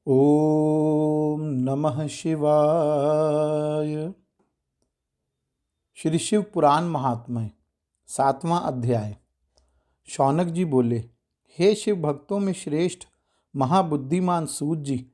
ओम नमः शिवाय। श्री शिव पुराण महात्म्य 7वां अध्याय। शौनक जी बोले, हे शिव भक्तों में श्रेष्ठ महाबुद्धिमान सूत जी,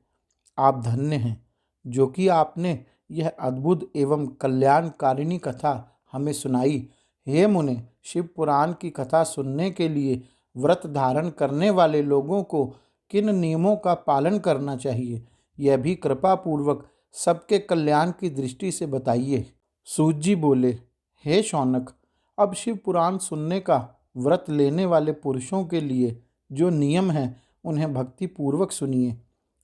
आप धन्य हैं जो कि आपने यह अद्भुत एवं कल्याणकारिणी कथा हमें सुनाई। हे मुने, शिव पुराण की कथा सुनने के लिए व्रत धारण करने वाले लोगों को किन नियमों का पालन करना चाहिए, यह भी कृपा पूर्वक सबके कल्याण की दृष्टि से बताइए। सूत जी बोले, हे शौनक, अब शिव पुराण सुनने का व्रत लेने वाले पुरुषों के लिए जो नियम हैं उन्हें भक्ति पूर्वक सुनिए।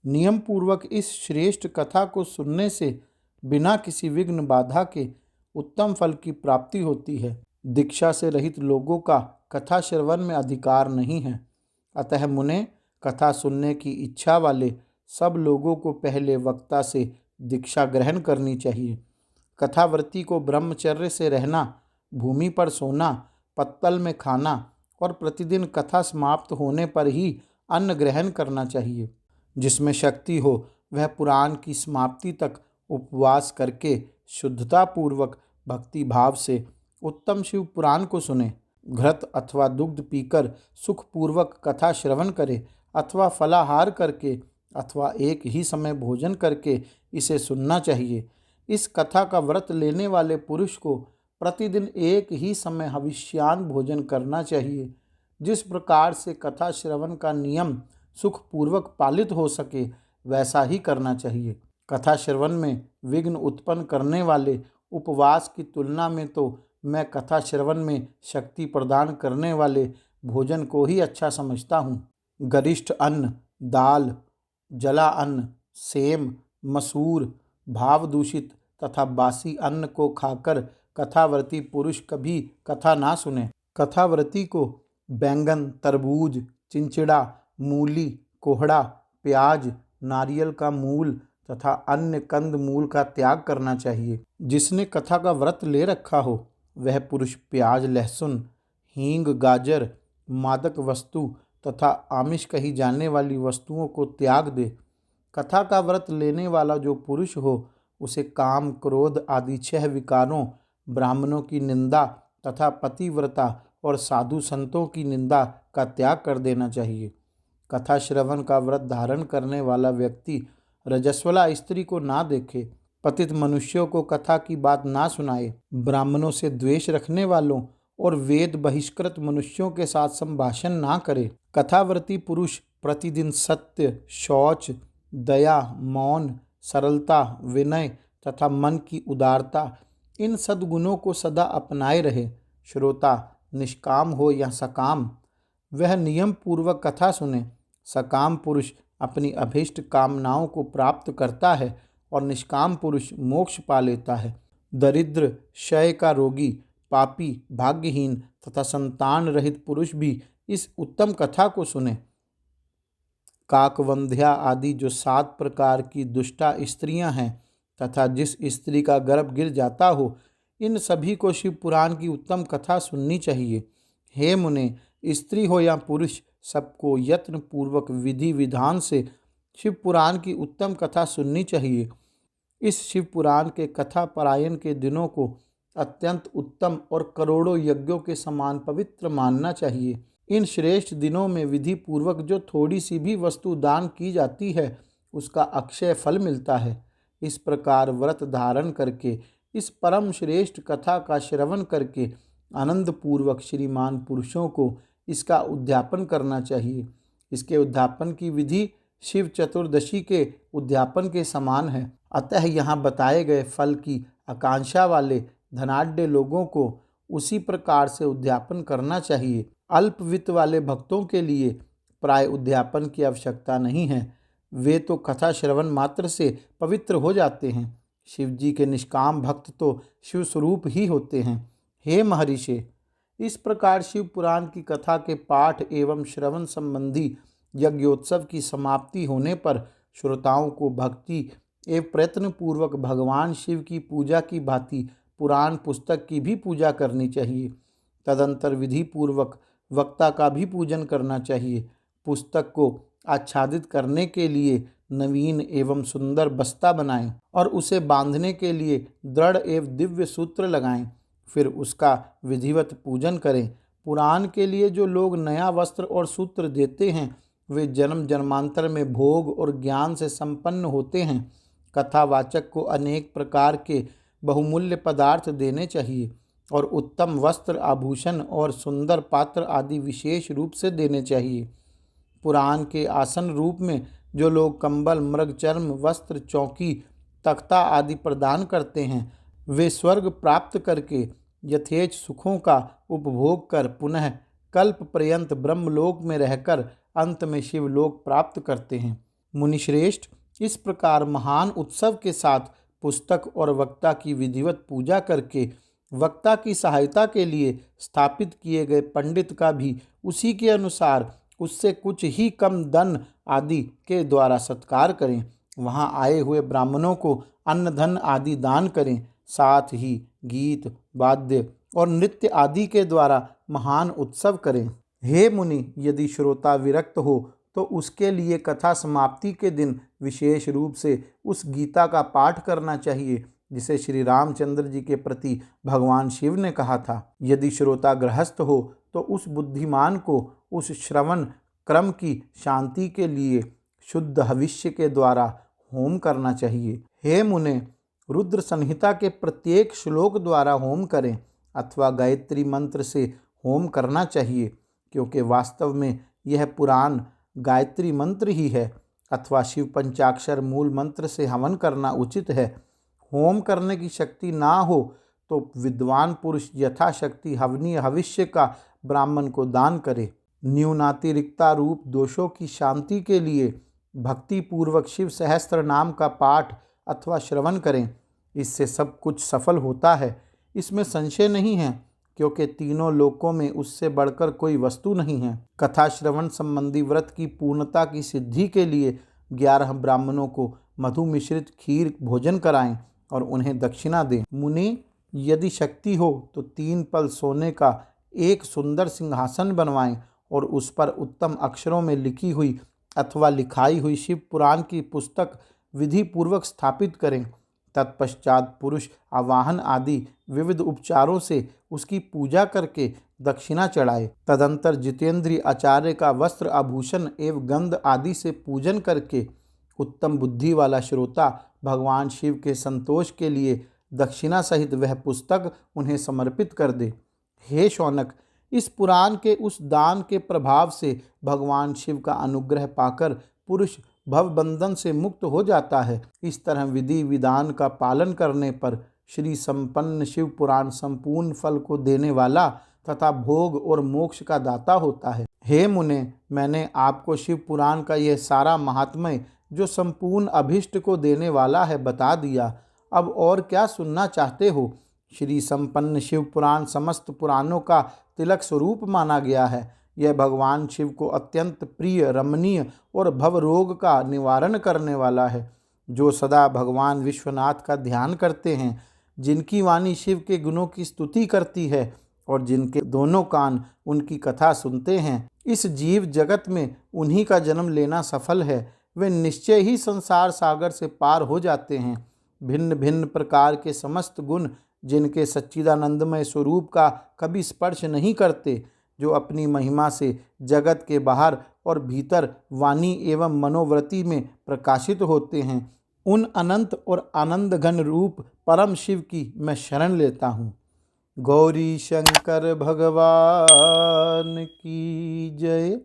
नियम पूर्वक इस श्रेष्ठ कथा को सुनने से बिना किसी विघ्न बाधा के उत्तम फल की प्राप्ति होती है। दीक्षा से रहित लोगों का कथा श्रवण में अधिकार नहीं है। अतः मुने, कथा सुनने की इच्छा वाले सब लोगों को पहले वक्ता से दीक्षा ग्रहण करनी चाहिए। कथावर्ती को ब्रह्मचर्य से रहना, भूमि पर सोना, पत्तल में खाना और प्रतिदिन कथा समाप्त होने पर ही अन्न ग्रहण करना चाहिए। जिसमें शक्ति हो वह पुराण की समाप्ति तक उपवास करके शुद्धता पूर्वक भक्ति भाव से उत्तम शिव पुराण को सुने। घृत अथवा दुग्ध पीकर सुखपूर्वक कथा श्रवण करे अथवा फलाहार करके अथवा एक ही समय भोजन करके इसे सुनना चाहिए। इस कथा का व्रत लेने वाले पुरुष को प्रतिदिन एक ही समय हविष्यान्न भोजन करना चाहिए। जिस प्रकार से कथा श्रवण का नियम सुखपूर्वक पालित हो सके वैसा ही करना चाहिए। कथा श्रवण में विघ्न उत्पन्न करने वाले उपवास की तुलना में तो मैं कथा श्रवण में शक्ति प्रदान करने वाले भोजन को ही अच्छा समझता हूँ। गरिष्ठ अन्न, दाल, जला अन्न, सेम, मसूर, भाव दूषित तथा बासी अन्न को खाकर कथाव्रती पुरुष कभी कथा ना सुने। कथाव्रती को बैंगन, तरबूज, चिंचिड़ा, मूली, कोहड़ा, प्याज, नारियल का मूल तथा अन्य कंद मूल का त्याग करना चाहिए। जिसने कथा का व्रत ले रखा हो वह पुरुष प्याज, लहसुन, हींग, गाजर, मादक वस्तु तथा आमिष कही जाने वाली वस्तुओं को त्याग दे। कथा का व्रत लेने वाला जो पुरुष हो उसे काम, क्रोध आदि 6 विकारों, ब्राह्मणों की निंदा तथा पतिव्रता और साधु संतों की निंदा का त्याग कर देना चाहिए। कथा श्रवण का व्रत धारण करने वाला व्यक्ति रजस्वला स्त्री को ना देखे, पतित मनुष्यों को कथा की बात ना सुनाए, ब्राह्मणों से द्वेष रखने वालों और वेद बहिष्कृत मनुष्यों के साथ संभाषण ना करे। कथावर्ती पुरुष प्रतिदिन सत्य, शौच, दया, मौन, सरलता, विनय तथा मन की उदारता, इन सद्गुणों को सदा अपनाए रहे। श्रोता निष्काम हो या सकाम, वह नियम पूर्वक कथा सुने। सकाम पुरुष अपनी अभीष्ट कामनाओं को प्राप्त करता है और निष्काम पुरुष मोक्ष पा लेता है। दरिद्र, क्षय का रोगी, पापी, भाग्यहीन तथा संतान रहित पुरुष भी इस उत्तम कथा को सुने। काकवंध्या आदि जो 7 प्रकार की दुष्टा स्त्रियां हैं तथा जिस स्त्री का गर्भ गिर जाता हो, इन सभी को शिव पुराण की उत्तम कथा सुननी चाहिए। हे मुने, स्त्री हो या पुरुष, सबको यत्न पूर्वक विधि विधान से शिव पुराण की उत्तम कथा सुननी चाहिए। इस शिव पुराण के कथा पारायण के दिनों को अत्यंत उत्तम और करोड़ों यज्ञों के समान पवित्र मानना चाहिए। इन श्रेष्ठ दिनों में विधि पूर्वक जो थोड़ी सी भी वस्तु दान की जाती है उसका अक्षय फल मिलता है। इस प्रकार व्रत धारण करके इस परम श्रेष्ठ कथा का श्रवण करके आनंद पूर्वक श्रीमान पुरुषों को इसका उद्यापन करना चाहिए। इसके उद्यापन की विधि शिव चतुर्दशी के उद्यापन के समान है। अतः यहाँ बताए गए फल की आकांक्षा वाले धनाढ्य लोगों को उसी प्रकार से उद्यापन करना चाहिए। अल्प वित्त वाले भक्तों के लिए प्राय उद्यापन की आवश्यकता नहीं है, वे तो कथा श्रवण मात्र से पवित्र हो जाते हैं। शिव जी के निष्काम भक्त तो शिव स्वरूप ही होते हैं। हे महर्षि, इस प्रकार शिव पुराण की कथा के पाठ एवं श्रवण संबंधी यज्ञोत्सव की समाप्ति होने पर श्रोताओं को भक्ति एवं प्रयत्न पूर्वक भगवान शिव की पूजा की भांति पुराण पुस्तक की भी पूजा करनी चाहिए। तदंतर विधि पूर्वक वक्ता का भी पूजन करना चाहिए। पुस्तक को आच्छादित करने के लिए नवीन एवं सुंदर बस्ता बनाएं और उसे बांधने के लिए दृढ़ एवं दिव्य सूत्र लगाएं। फिर उसका विधिवत पूजन करें। पुराण के लिए जो लोग नया वस्त्र और सूत्र देते हैं वे जन्म जन्मांतर में भोग और ज्ञान से संपन्न होते हैं। कथावाचक को अनेक प्रकार के बहुमूल्य पदार्थ देने चाहिए और उत्तम वस्त्र आभूषण और सुंदर पात्र आदि विशेष रूप से देने चाहिए। पुराण के आसन रूप में जो लोग कंबल, मृग चर्म, वस्त्र, चौकी, तख्ता आदि प्रदान करते हैं वे स्वर्ग प्राप्त करके यथेच सुखों का उपभोग कर पुनः कल्प पर्यंत ब्रह्मलोक में रहकर अंत में शिवलोक प्राप्त करते हैं। मुनिश्रेष्ठ, इस प्रकार महान उत्सव के साथ पुस्तक और वक्ता की विधिवत पूजा करके वक्ता की सहायता के लिए स्थापित किए गए पंडित का भी उसी के अनुसार उससे कुछ ही कम धन आदि के द्वारा सत्कार करें। वहां आए हुए ब्राह्मणों को अन्न धन आदि दान करें। साथ ही गीत, वाद्य और नृत्य आदि के द्वारा महान उत्सव करें। हे मुनि, यदि श्रोता विरक्त हो तो उसके लिए कथा समाप्ति के दिन विशेष रूप से उस गीता का पाठ करना चाहिए जिसे श्री रामचंद्र जी के प्रति भगवान शिव ने कहा था। यदि श्रोता गृहस्थ हो तो उस बुद्धिमान को उस श्रवण क्रम की शांति के लिए शुद्ध हविष्य के द्वारा होम करना चाहिए। हे मुने, रुद्र संहिता के प्रत्येक श्लोक द्वारा होम करें अथवा गायत्री मंत्र से होम करना चाहिए, क्योंकि वास्तव में यह पुराण गायत्री मंत्र ही है, अथवा शिव पंचाक्षर मूल मंत्र से हवन करना उचित है। होम करने की शक्ति ना हो तो विद्वान पुरुष यथाशक्ति हवनीय हविष्य का ब्राह्मण को दान करे। न्यूनातिरिक्ता रूप दोषों की शांति के लिए भक्ति पूर्वक शिव सहस्त्र नाम का पाठ अथवा श्रवण करें। इससे सब कुछ सफल होता है, इसमें संशय नहीं है, क्योंकि तीनों लोकों में उससे बढ़कर कोई वस्तु नहीं है। कथा श्रवण संबंधी व्रत की पूर्णता की सिद्धि के लिए 11 ब्राह्मणों को मधु मिश्रित खीर भोजन कराएं और उन्हें दक्षिणा दें। मुनि, यदि शक्ति हो तो 3 पल सोने का एक सुंदर सिंहासन बनवाएं और उस पर उत्तम अक्षरों में लिखी हुई अथवा लिखाई हुई शिव पुराण की पुस्तक विधि पूर्वक स्थापित करें। तत्पश्चात पुरुष आवाहन आदि विविध उपचारों से उसकी पूजा करके दक्षिणा चढ़ाए। तदंतर जितेंद्रीय आचार्य का वस्त्र आभूषण एवं गंध आदि से पूजन करके उत्तम बुद्धि वाला श्रोता भगवान शिव के संतोष के लिए दक्षिणा सहित वह पुस्तक उन्हें समर्पित कर दे। हे शौनक, इस पुराण के उस दान के प्रभाव से भगवान शिव का अनुग्रह पाकर पुरुष भवबंधन से मुक्त हो जाता है। इस तरह विधि विधान का पालन करने पर श्री संपन्न शिव पुराण संपूर्ण फल को देने वाला तथा भोग और मोक्ष का दाता होता है। हे मुने, मैंने आपको शिव पुराण का यह सारा महात्म्य जो संपूर्ण अभिष्ट को देने वाला है बता दिया। अब और क्या सुनना चाहते हो? श्री संपन्न शिव पुराण समस्त पुराणों का तिलक स्वरूप माना गया है। यह भगवान शिव को अत्यंत प्रिय, रमणीय और भव रोग का निवारण करने वाला है। जो सदा भगवान विश्वनाथ का ध्यान करते हैं, जिनकी वाणी शिव के गुणों की स्तुति करती है और जिनके दोनों कान उनकी कथा सुनते हैं, इस जीव जगत में उन्हीं का जन्म लेना सफल है। वे निश्चय ही संसार सागर से पार हो जाते हैं। भिन्न भिन्न प्रकार के समस्त गुण जिनके सच्चिदानंदमय स्वरूप का कभी स्पर्श नहीं करते, जो अपनी महिमा से जगत के बाहर और भीतर वाणी एवं मनोवृत्ति में प्रकाशित होते हैं, उन अनंत और आनंद घन रूप परम शिव की मैं शरण लेता हूँ। गौरी शंकर भगवान की जय।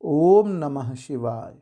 ओम नमः शिवाय।